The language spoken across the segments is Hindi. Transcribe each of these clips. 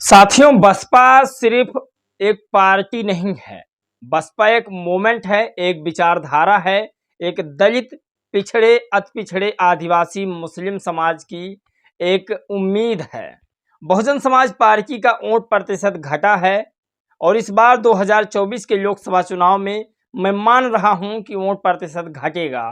साथियों, बसपा सिर्फ एक पार्टी नहीं है। बसपा एक मूवमेंट है, एक विचारधारा है, एक दलित, पिछड़े, अति पिछड़े, आदिवासी, मुस्लिम समाज की एक उम्मीद है। बहुजन समाज पार्टी का वोट प्रतिशत घटा है और इस बार 2024 के लोकसभा चुनाव में मैं मान रहा हूं कि वोट प्रतिशत घटेगा।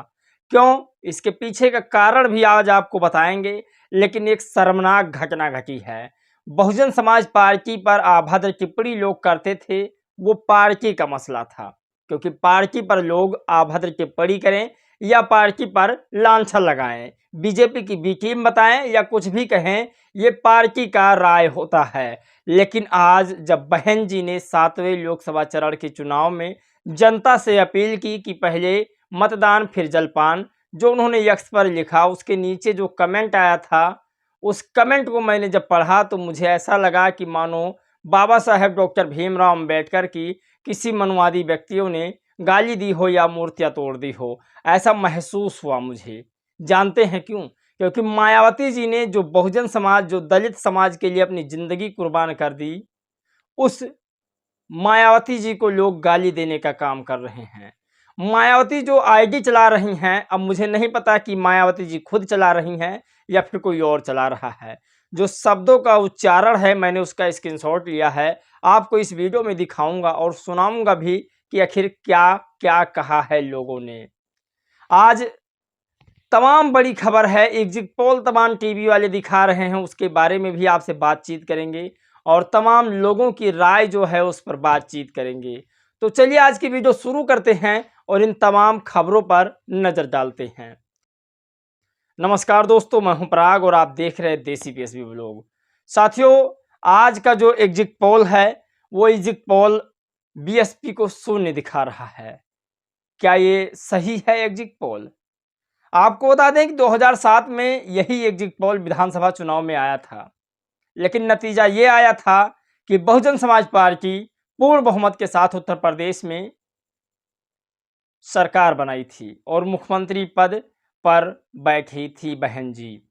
क्यों? इसके पीछे का कारण भी आज आपको बताएंगे, लेकिन एक शर्मनाक घटना घटी है। बहुजन समाज पार्टी पर अभद्र टिप्पणी लोग करते थे, वो पार्टी का मसला था, क्योंकि पार्टी पर लोग अभद्र टिप्पणी करें या पार्टी पर लांछन लगाएं, बीजेपी की बी टीम बताएं या कुछ भी कहें, ये पार्टी का राय होता है। लेकिन आज जब बहन जी ने 7वें लोकसभा चरण के चुनाव में जनता से अपील की कि पहले मतदान फिर जलपान, जो उन्होंने यक्स पर लिखा, उसके नीचे जो कमेंट आया था, उस कमेंट को मैंने जब पढ़ा तो मुझे ऐसा लगा कि मानो बाबा साहेब डॉक्टर भीमराव अंबेडकर की किसी मनुवादी व्यक्तियों ने गाली दी हो या मूर्तियां तोड़ दी हो, ऐसा महसूस हुआ मुझे। जानते हैं क्यों? क्योंकि मायावती जी ने जो बहुजन समाज, जो दलित समाज के लिए अपनी जिंदगी कुर्बान कर दी, उस मायावती जी को लोग गाली देने का काम कर रहे हैं। मायावती जो आईडी चला रही हैं, अब मुझे नहीं पता कि मायावती जी खुद चला रही हैं या फिर कोई और चला रहा है। जो शब्दों का उच्चारण है, मैंने उसका स्क्रीनशॉट लिया है, आपको इस वीडियो में दिखाऊंगा और सुनाऊंगा भी कि आखिर क्या क्या कहा है लोगों ने। आज तमाम बड़ी खबर है, एग्जिट पोल तमाम टीवी वाले दिखा रहे हैं, उसके बारे में भी आपसे बातचीत करेंगे और तमाम लोगों की राय जो है उस पर बातचीत करेंगे। तो चलिए आज की वीडियो शुरू करते हैं और इन तमाम खबरों पर नजर डालते हैं। नमस्कार दोस्तों, मैं हूं पराग और आप देख रहे हैं देसी पीएसबी व्लॉग। साथियों, आज का जो एग्जिट पोल है वो एग्जिट पोल बीएसपी को शून्य दिखा रहा है। क्या ये सही है एग्जिट पोल? आपको बता दें कि 2007 में यही एग्जिट पोल विधानसभा चुनाव में आया था, लेकिन नतीजा ये आया था कि बहुजन समाज पार्टी पूर्ण बहुमत के साथ उत्तर प्रदेश में सरकार बनाई थी और मुख्यमंत्री पद पर बैठी थी बहन जी,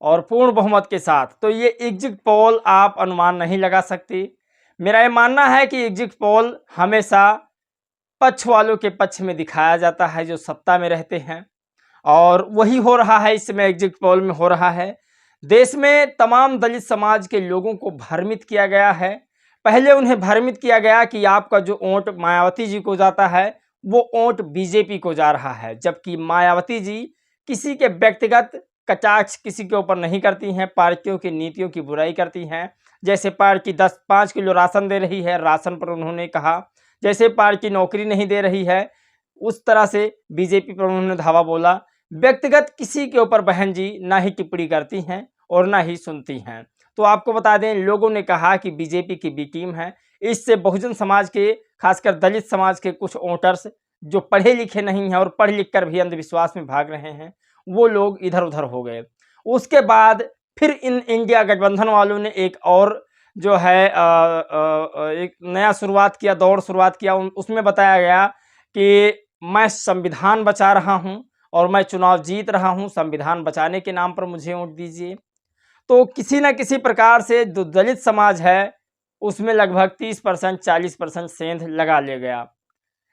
और पूर्ण बहुमत के साथ। तो ये एग्जिट पोल आप अनुमान नहीं लगा सकते। मेरा ये मानना है कि एग्जिट पोल हमेशा पक्ष वालों के पक्ष में दिखाया जाता है, जो सत्ता में रहते हैं, और वही हो रहा है इस समय एग्जिट पोल में हो रहा है। देश में तमाम दलित समाज के लोगों को भ्रमित किया गया है। पहले उन्हें भ्रमित किया गया कि आपका जो वोट मायावती जी को जाता है वो वोट बीजेपी को जा रहा है, जबकि मायावती जी किसी के व्यक्तिगत कटाक्ष किसी के ऊपर नहीं करती हैं, पार्टियों की नीतियों की बुराई करती हैं। जैसे पार्टी 5 किलो राशन दे रही है, राशन पर उन्होंने कहा। जैसे पार्टी नौकरी नहीं दे रही है, उस तरह से बीजेपी पर उन्होंने धावा बोला। व्यक्तिगत किसी के ऊपर बहन जी ना ही टिप्पणी करती हैं और ना ही सुनती हैं। तो आपको बता दें, लोगों ने कहा कि बीजेपी की बी टीम है। इससे बहुजन समाज के, खासकर दलित समाज के कुछ वोटर्स जो पढ़े लिखे नहीं हैं और पढ़ लिख कर भी अंधविश्वास में भाग रहे हैं, वो लोग इधर उधर हो गए। उसके बाद फिर इन इंडिया गठबंधन वालों ने एक और जो है एक नया शुरुआत किया, दौड़ शुरुआत किया। उसमें बताया गया कि मैं संविधान बचा रहा हूं और मैं चुनाव जीत रहा हूं, संविधान बचाने के नाम पर मुझे वोट दीजिए। तो किसी न किसी प्रकार से जो दलित समाज है उसमें लगभग 30% 40% सेंध लगा ले गया।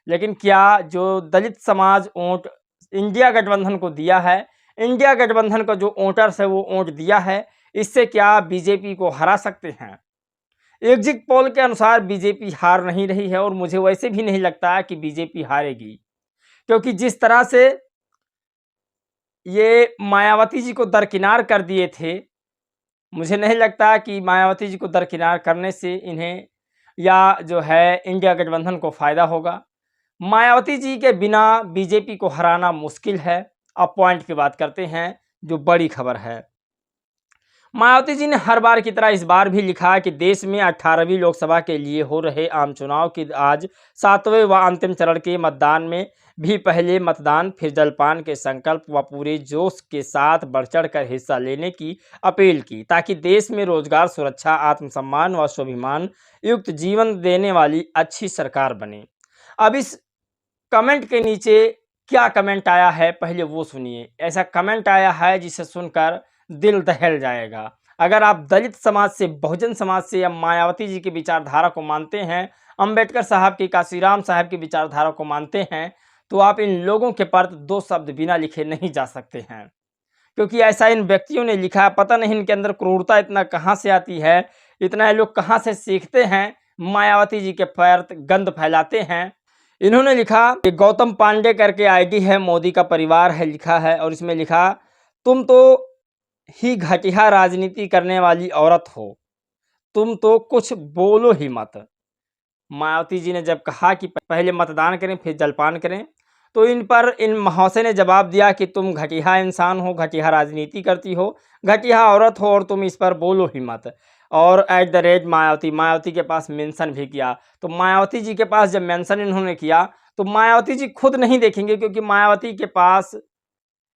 लेकिन क्या जो दलित समाज वोट इंडिया गठबंधन को दिया है, इंडिया गठबंधन का जो वोटर्स है वो वोट दिया है, इससे क्या बीजेपी को हरा सकते हैं? एग्जिट पोल के अनुसार बीजेपी हार नहीं रही है और मुझे वैसे भी नहीं लगता कि बीजेपी हारेगी, क्योंकि जिस तरह से ये मायावती जी को दरकिनार कर दिए थे, मुझे नहीं लगता कि मायावती जी को दरकिनार करने से इन्हें या जो है इंडिया गठबंधन को फायदा होगा। मायावती जी के बिना बीजेपी को हराना मुश्किल है। अब पॉइंट की बात करते हैं, जो बड़ी खबर है। मायावती जी ने हर बार की तरह इस बार भी लिखा कि देश में 18वीं लोकसभा के लिए हो रहे आम चुनाव की आज 7वें व अंतिम चरण के मतदान में भी पहले मतदान फिर जलपान के संकल्प व पूरे जोश के साथ बढ़ चढ़ कर हिस्सा लेने की अपील की, ताकि देश में रोजगार, सुरक्षा, आत्मसम्मान व स्वाभिमान युक्त जीवन देने वाली अच्छी सरकार बने। अब इस कमेंट के नीचे क्या कमेंट आया है, पहले वो सुनिए। ऐसा कमेंट आया है जिसे सुनकर दिल दहल जाएगा। अगर आप दलित समाज से, बहुजन समाज से या मायावती जी की विचारधारा को मानते हैं, अंबेडकर साहब की, काशीराम साहब की विचारधारा को मानते हैं, तो आप इन लोगों के प्रति 2 शब्द बिना लिखे नहीं जा सकते हैं। क्योंकि ऐसा इन व्यक्तियों ने लिखा है, पता नहीं इनके अंदर क्रूरता इतना कहाँ से आती है, इतना ये लोग कहाँ से सीखते हैं, मायावती जी के प्रति गंध फैलाते हैं। इन्होंने लिखा कि गौतम पांडे करके आईडी है, मोदी का परिवार है, लिखा है, और इसमें लिखा, तुम तो ही घटिया राजनीति करने वाली औरत हो, तुम तो कुछ बोलो ही मत। मायावती जी ने जब कहा कि पहले मतदान करें फिर जलपान करें, तो इन पर इन महाशय ने जवाब दिया कि तुम घटिया इंसान हो, घटिया राजनीति करती हो, घटिया औरत हो, और तुम इस पर बोलो ही मत। और @ मायावती, मायावती के पास मेंशन भी किया। तो मायावती जी के पास जब मेंशन इन्होंने किया, तो मायावती जी खुद नहीं देखेंगे, क्योंकि मायावती के पास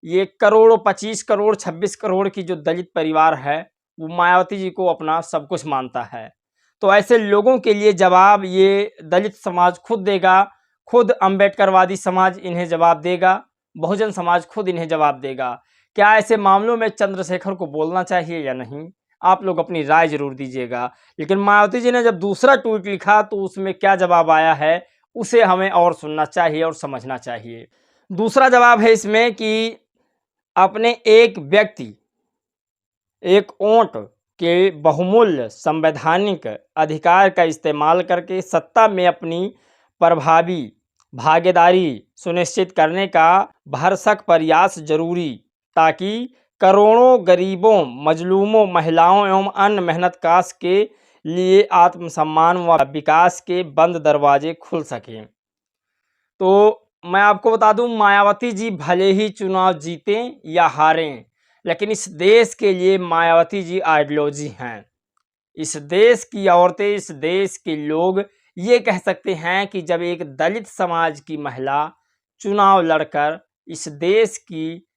ये करोड़ों, 25 करोड़, 26 करोड़ की जो दलित परिवार है, वो मायावती जी को अपना सब कुछ मानता है। तो ऐसे लोगों के लिए जवाब ये दलित समाज खुद देगा, खुद अंबेडकरवादी समाज इन्हें जवाब देगा, बहुजन समाज खुद इन्हें जवाब देगा। क्या ऐसे मामलों में चंद्रशेखर को बोलना चाहिए या नहीं? आप लोग अपनी राय जरूर दीजिएगा। लेकिन मायावती जी ने जब दूसरा ट्वीट लिखा, तो उसमें क्या जवाब आया है, उसे हमें और सुनना चाहिए और समझना चाहिए। दूसरा जवाब है इसमें कि अपने एक व्यक्ति, एक वोट के बहुमूल्य संवैधानिक अधिकार का इस्तेमाल करके सत्ता में अपनी प्रभावी भागीदारी सुनिश्चित करने का भरसक प्रयास जरूरी, ताकि करोड़ों गरीबों, मजलूमों, महिलाओं एवं अन्य मेहनतकश के लिए आत्मसम्मान व विकास के बंद दरवाजे खुल सकें। तो मैं आपको बता दूं, मायावती जी भले ही चुनाव जीतें या हारें, लेकिन इस देश के लिए मायावती जी आइडियोलॉजी हैं। इस देश की औरतें, इस देश के लोग ये कह सकते हैं कि जब एक दलित समाज की महिला चुनाव लड़कर इस देश की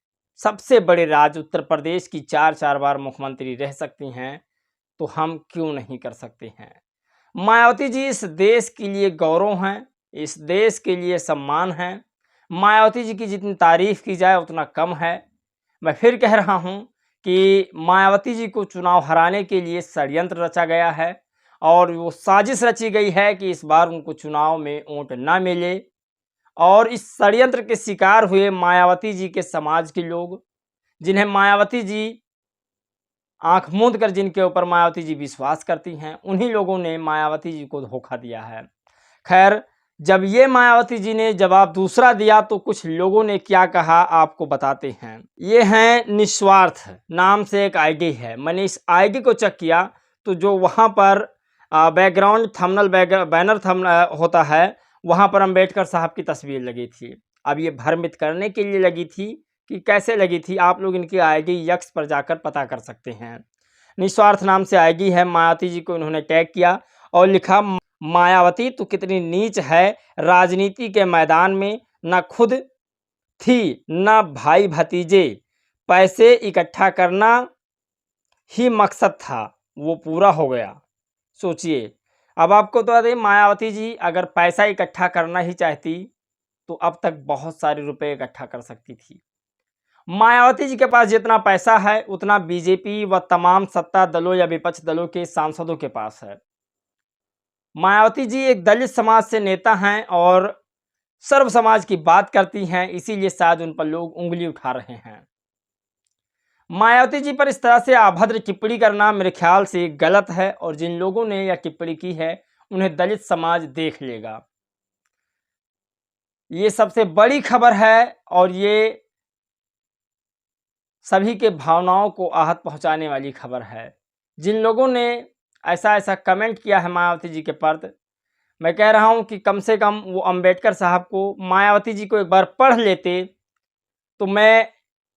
सबसे बड़े राज्य उत्तर प्रदेश की 4 बार मुख्यमंत्री रह सकती हैं, तो हम क्यों नहीं कर सकते हैं। मायावती जी इस देश के लिए गौरव हैं, इस देश के लिए सम्मान है। मायावती जी की जितनी तारीफ की जाए उतना कम है। मैं फिर कह रहा हूं कि मायावती जी को चुनाव हराने के लिए षड्यंत्र रचा गया है, और वो साजिश रची गई है कि इस बार उनको चुनाव में वोट ना मिले। और इस षड्यंत्र के शिकार हुए मायावती जी के समाज के लोग, जिन्हें मायावती जी आंख मूंद कर, जिनके ऊपर मायावती जी विश्वास करती हैं, उन्हीं लोगों ने मायावती जी को धोखा दिया है। खैर, जब ये मायावती जी ने जवाब दूसरा दिया, तो कुछ लोगों ने क्या कहा आपको बताते हैं। ये हैं निस्वार्थ नाम से एक आईडी है। मैंने इस आईडी को चेक किया, तो जो वहाँ पर बैकग्राउंड थंबनेल, बैनर होता है, वहाँ पर अंबेडकर साहब की तस्वीर लगी थी। अब ये भ्रमित करने के लिए लगी थी कि कैसे लगी थी, आप लोग इनकी आईडी यक्स पर जाकर पता कर सकते हैं। निस्वार्थ नाम से आईडी है। मायावती जी को इन्होंने टैग किया और लिखा, मायावती तो कितनी नीच है, राजनीति के मैदान में न खुद थी न भाई भतीजे, पैसे इकट्ठा करना ही मकसद था, वो पूरा हो गया। सोचिए, अब आपको तो बता दें, मायावती जी अगर पैसा इकट्ठा करना ही चाहती, तो अब तक बहुत सारे रुपए इकट्ठा कर सकती थी। मायावती जी के पास जितना पैसा है, उतना बीजेपी व तमाम सत्ता दलों या विपक्ष दलों के सांसदों के पास है। मायावती जी एक दलित समाज से नेता हैं और सर्व समाज की बात करती हैं, इसीलिए शायद उन पर लोग उंगली उठा रहे हैं। मायावती जी पर इस तरह से अभद्र टिप्पणी करना मेरे ख्याल से गलत है, और जिन लोगों ने यह टिप्पणी की है, उन्हें दलित समाज देख लेगा। ये सबसे बड़ी खबर है, और ये सभी के भावनाओं को आहत पहुंचाने वाली खबर है। जिन लोगों ने ऐसा कमेंट किया है मायावती जी के प्रति, मैं कह रहा हूं कि कम से कम वो अंबेडकर साहब को, मायावती जी को एक बार पढ़ लेते, तो मैं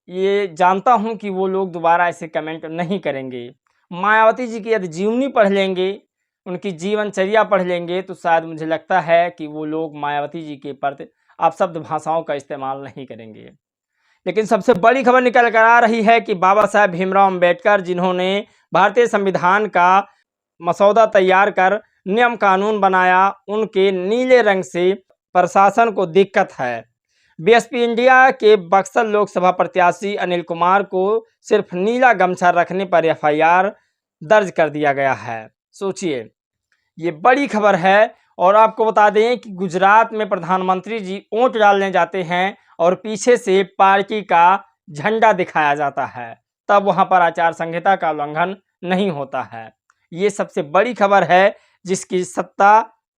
ये जानता हूं कि वो लोग दोबारा ऐसे कमेंट नहीं करेंगे। मायावती जी की यदि जीवनी पढ़ लेंगे, उनकी जीवनचर्या पढ़ लेंगे, तो शायद मुझे लगता है कि वो लोग मायावती जी के प्रति अपशब्द भाषाओं का इस्तेमाल नहीं करेंगे। लेकिन सबसे बड़ी खबर निकल कर आ रही है कि बाबा साहेब भीमराव अंबेडकर, जिन्होंने भारतीय संविधान का मसौदा तैयार कर नियम कानून बनाया, उनके नीले रंग से प्रशासन को दिक्कत है। बीएसपी इंडिया के बक्सर लोकसभा प्रत्याशी अनिल कुमार को सिर्फ नीला गमछा रखने पर एफआईआर दर्ज कर दिया गया है। सोचिए, ये बड़ी खबर है। और आपको बता दें कि गुजरात में प्रधानमंत्री जी वोट डालने जाते हैं और पीछे से पार्टी का झंडा दिखाया जाता है, तब वहां पर आचार संहिता का उल्लंघन नहीं होता है। ये सबसे बड़ी खबर है, जिसकी सत्ता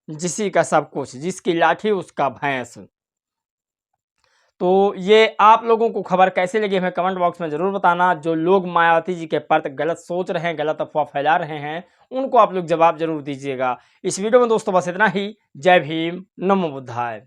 जिसी का सब कुछ, जिसकी लाठी उसका भैंस। तो ये आप लोगों को खबर कैसे लगी हमें कमेंट बॉक्स में ज़रूर बताना। जो लोग मायावती जी के प्रति गलत सोच रहे हैं, गलत अफवाह फैला रहे हैं, उनको आप लोग जवाब जरूर दीजिएगा। इस वीडियो में दोस्तों बस इतना ही। जय भीम, नमो बुद्धाय।